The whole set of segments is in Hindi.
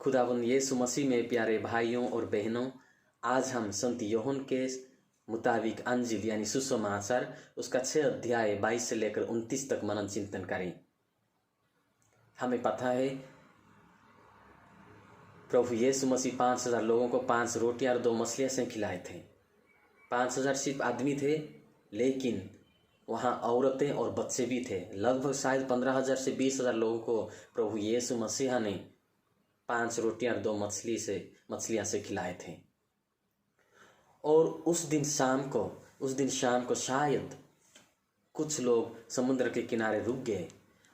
खुदावंद यीशु मसीह में प्यारे भाइयों और बहनों, आज हम संत यूहन्ना के मुताबिक अंजिल यानी सुसमाचार उसका 6 अध्याय 22 से लेकर 29 तक मनन चिंतन करें। हमें पता है प्रभु यीशु मसीह 5000 लोगों को 5 रोटियां और 2 मछलियां से खिलाए थे। 5000 सिर्फ आदमी थे, लेकिन वहाँ औरतें और बच्चे भी थे। लगभग शायद 15,000 से 20,000 लोगों को प्रभु यीशु मसीह ने 5 रोटियां और 2 मछलियां से खिलाए थे। और उस दिन शाम को शायद कुछ लोग समुद्र के किनारे रुक गए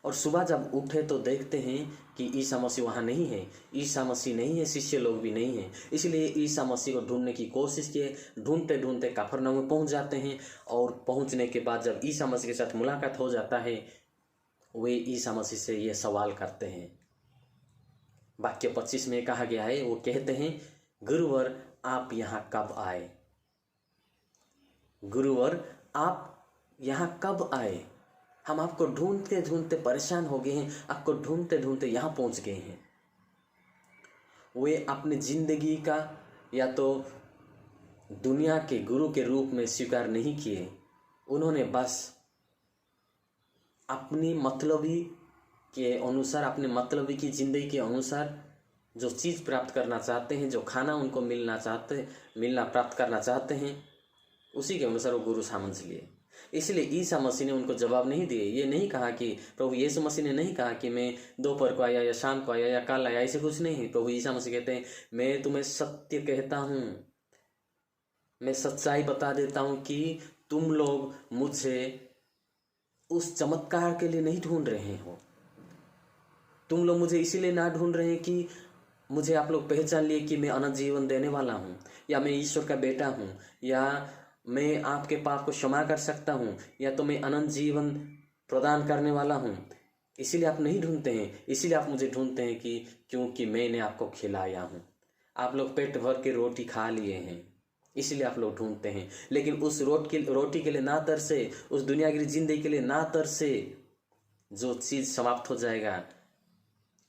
और सुबह जब उठे तो देखते हैं कि ईसा मसीह वहाँ नहीं है। ईसा मसीह नहीं है, शिष्य लोग भी नहीं हैं। इसलिए ईसा मसीह को ढूंढने की कोशिश किए। ढूंढते ढूंढते कफरनहूम में पहुँच जाते हैं और पहुँचने के बाद जब ईसा मसीह के साथ मुलाकात हो जाता है, वे ईसा मसीह से ये सवाल करते हैं। वाक्य 25 में कहा गया है, वो कहते हैं, गुरुवर आप यहाँ कब आए? गुरुवर आप यहाँ कब आए? हम आपको ढूंढते ढूंढते परेशान हो गए हैं, आपको ढूंढते ढूंढते यहाँ पहुँच गए हैं। वे अपनी जिंदगी का या तो दुनिया के गुरु के रूप में स्वीकार नहीं किए। उन्होंने बस अपनी मतलबी के अनुसार, अपने मतलबी की ज़िंदगी के अनुसार जो चीज़ प्राप्त करना चाहते हैं, जो खाना उनको मिलना प्राप्त करना चाहते हैं, उसी के अनुसार वो गुरु समझ लिए। इसलिए ईसा मसीह ने उनको जवाब नहीं दिए। ये नहीं कहा कि प्रभु यीशु मसीह ने नहीं कहा कि मैं दोपहर को आया या शाम को आया या कल आया, ऐसे कुछ नहीं है। प्रभु ईसा मसीह कहते हैं, मैं तुम्हें सत्य कहता हूँ, मैं सच्चाई बता देता हूँ कि तुम लोग मुझे उस चमत्कार के लिए नहीं ढूंढ रहे हो। तुम लोग मुझे इसीलिए ना ढूंढ रहे हैं कि मुझे आप लोग पहचान लिए कि मैं अनंत जीवन देने वाला हूँ, या मैं ईश्वर का बेटा हूँ, या मैं आपके पाप को क्षमा कर सकता हूँ, या तो मैं अनंत जीवन प्रदान करने वाला हूँ। इसीलिए आप नहीं ढूंढते हैं। इसीलिए आप मुझे ढूंढते हैं कि क्योंकि मैंने आपको खिलाया हूँ। आप लोग पेट भर के रोटी खा लिए हैं, इसलिए आप लोग ढूंढते हैं। लेकिन उस रोटी के लिए ना तरसे, उस दुनिया की जिंदगी के लिए ना तरसे जो चीज़ समाप्त हो जाएगा,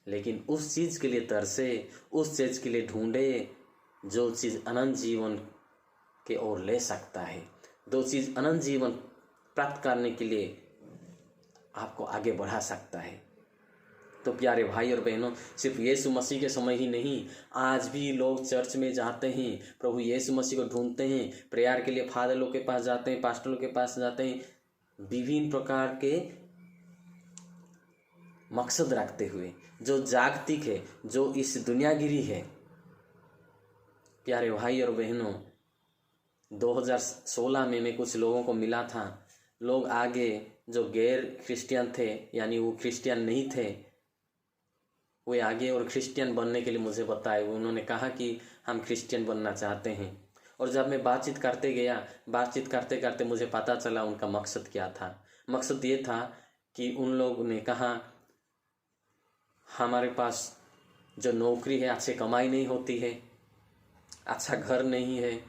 लेकिन उस चीज़ के लिए तरसे, उस चीज़ के लिए ढूंढे जो चीज़ अनंत जीवन के ओर ले सकता है, जो चीज़ अनंत जीवन प्राप्त करने के लिए आपको आगे बढ़ा सकता है। तो प्यारे भाई और बहनों, सिर्फ यीशु मसीह के समय ही नहीं, आज भी लोग चर्च में जाते हैं, प्रभु यीशु मसीह को ढूंढते हैं, प्रेयर के लिए फादर लोग के पास जाते हैं, पास्टर लोग के पास जाते हैं, विभिन्न प्रकार के मकसद रखते हुए, जो जागतिक है, जो इस दुनियागिरी है। प्यारे भाई और बहनों, 2016 में मैं कुछ लोगों को मिला था। लोग आगे जो गैर क्रिश्चियन थे, यानी वो क्रिश्चियन नहीं थे, वे आगे और क्रिश्चियन बनने के लिए मुझे बताए। उन्होंने कहा कि हम क्रिश्चियन बनना चाहते हैं। और जब मैं बातचीत करते गया, बातचीत करते करते मुझे पता चला उनका मकसद क्या था। मकसद ये था कि उन लोगों ने कहा, हमारे पास जो नौकरी है, अच्छे कमाई नहीं होती है, अच्छा घर नहीं है,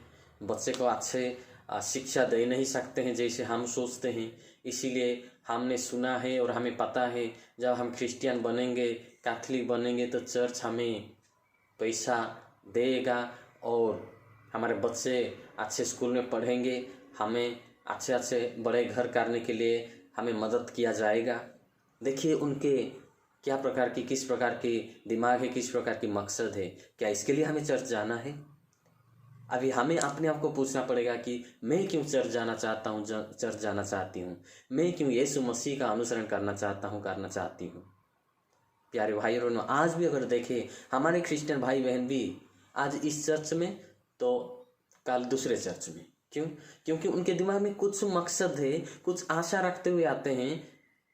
बच्चे को अच्छे शिक्षा दे नहीं सकते हैं जैसे हम सोचते हैं। इसीलिए हमने सुना है और हमें पता है, जब हम क्रिश्चियन बनेंगे, कैथोलिक बनेंगे, तो चर्च हमें पैसा देगा और हमारे बच्चे अच्छे स्कूल में पढ़ेंगे, हमें अच्छे अच्छे बड़े घर करने के लिए हमें मदद किया जाएगा। देखिए उनके क्या प्रकार की, किस प्रकार की दिमाग है, किस प्रकार की मकसद है। क्या इसके लिए हमें चर्च जाना है? अभी हमें अपने आप को पूछना पड़ेगा कि मैं क्यों चर्च जाना चाहता हूँ, चर्च जाना चाहती हूँ। मैं क्यों यीशु मसीह का अनुसरण करना चाहती हूँ। प्यारे भाई और बहनों, आज भी अगर देखें, हमारे क्रिश्चियन भाई बहन भी आज इस चर्च में तो कल दूसरे चर्च में। क्यों? क्योंकि उनके दिमाग में कुछ मकसद है, कुछ आशा रखते हुए आते हैं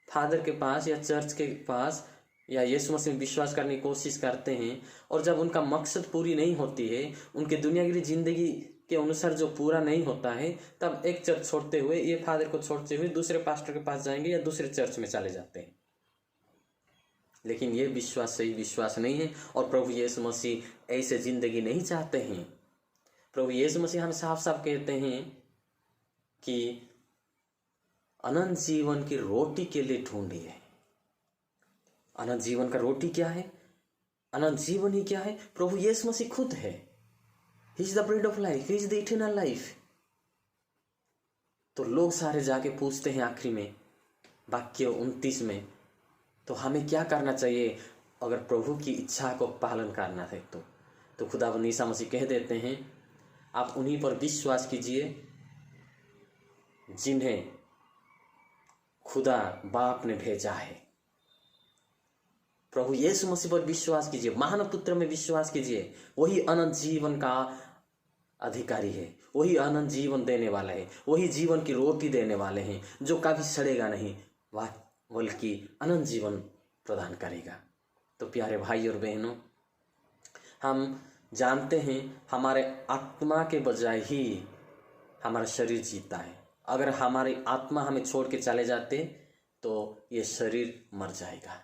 फादर के पास या चर्च के पास, या यीशु मसीह में विश्वास करने की कोशिश करते हैं। और जब उनका मकसद पूरी नहीं होती है, उनके दुनिया की जिंदगी के अनुसार जो पूरा नहीं होता है, तब एक चर्च छोड़ते हुए, ये फादर को छोड़ते हुए दूसरे पास्टर के पास जाएंगे या दूसरे चर्च में चले जाते हैं। लेकिन ये विश्वास सही विश्वास नहीं है, और प्रभु यीशु मसीह ऐसे जिंदगी नहीं चाहते हैं। प्रभु यीशु मसीह हमें साफ साफ कहते हैं कि अनंत जीवन की रोटी के लिए ढूंढिए। अनंत जीवन का रोटी क्या है? अनंत जीवन ही क्या है? प्रभु यीशु मसीह खुद है। He is the bread of life, he is the eternal life. तो लोग सारे जाके पूछते हैं आखिरी में, वाक्य 29 में, तो हमें क्या करना चाहिए अगर प्रभु की इच्छा को पालन करना है? तो खुदावंद ईसा मसीह कह देते हैं, आप उन्हीं पर विश्वास कीजिए जिन्हें खुदा बाप ने भेजा है। प्रभु यीशु मसीह पर विश्वास कीजिए, महान पुत्र में विश्वास कीजिए। वही अनंत जीवन का अधिकारी है, वही अनंत जीवन देने वाला है, वही जीवन की रोटी देने वाले हैं, जो कभी सड़ेगा नहीं, वह बल्कि अनंत जीवन प्रदान करेगा। तो प्यारे भाई और बहनों, हम जानते हैं हमारे आत्मा के बजाय ही हमारा शरीर जीता है। अगर हमारी आत्मा हमें छोड़ के चले जाते तो ये शरीर मर जाएगा।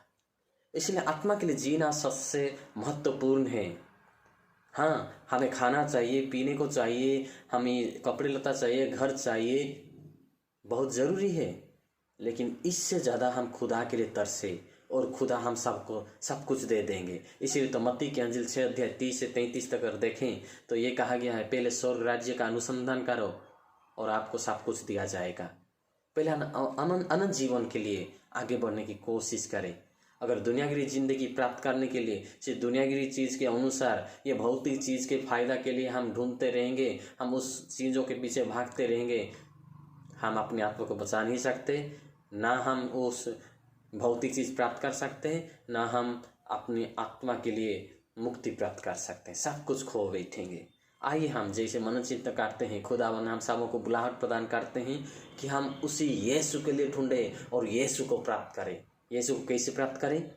इसलिए आत्मा के लिए जीना सबसे महत्वपूर्ण है। हाँ, हमें खाना चाहिए, पीने को चाहिए, हमें कपड़े लता चाहिए, घर चाहिए, बहुत ज़रूरी है। लेकिन इससे ज़्यादा हम खुदा के लिए तरसे और खुदा हम सबको सब कुछ दे देंगे। इसीलिए तो मत्ती की अंजिल 6 अध्याय 30 से 33 तक अगर देखें तो ये कहा गया है, पहले स्वर्ग राज्य का अनुसंधान करो और आपको सब कुछ दिया जाएगा। पहले अनंत जीवन के लिए आगे बढ़ने की कोशिश करें। अगर दुनियागिरी जिंदगी प्राप्त करने के लिए सिर्फ दुनियागिरी चीज़ के अनुसार, ये भौतिक चीज़ के फायदा के लिए हम ढूंढते रहेंगे, हम उस चीज़ों के पीछे भागते रहेंगे, हम अपने आत्मा को बचा नहीं सकते। ना हम उस भौतिक चीज़ प्राप्त कर सकते हैं, ना हम अपनी आत्मा के लिए मुक्ति प्राप्त कर सकते हैं। सब कुछ खो बैठेंगे। आइए हम जैसे मनोचिंतन करते हैं, खुदावन हम सबों को बुलाहट प्रदान करते हैं कि हम उसी यीशु के लिए ढूंढें और यीशु को प्राप्त करें। यीशु को कैसे प्राप्त करें?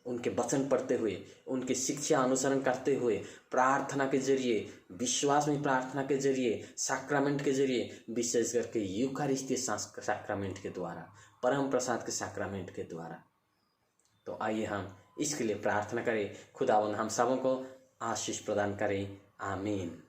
उनके वचन पढ़ते हुए, उनकी शिक्षा अनुसरण करते हुए, प्रार्थना के जरिए, विश्वास में प्रार्थना के जरिए, सैक्रामेंट के जरिए, विशेष करके यूकारिस्तीय सैक्रामेंट के द्वारा, परम प्रसाद के सैक्रामेंट के द्वारा। तो आइए हम इसके लिए प्रार्थना करें। खुदावंद हम सबों को आशीष प्रदान करें। आमीन।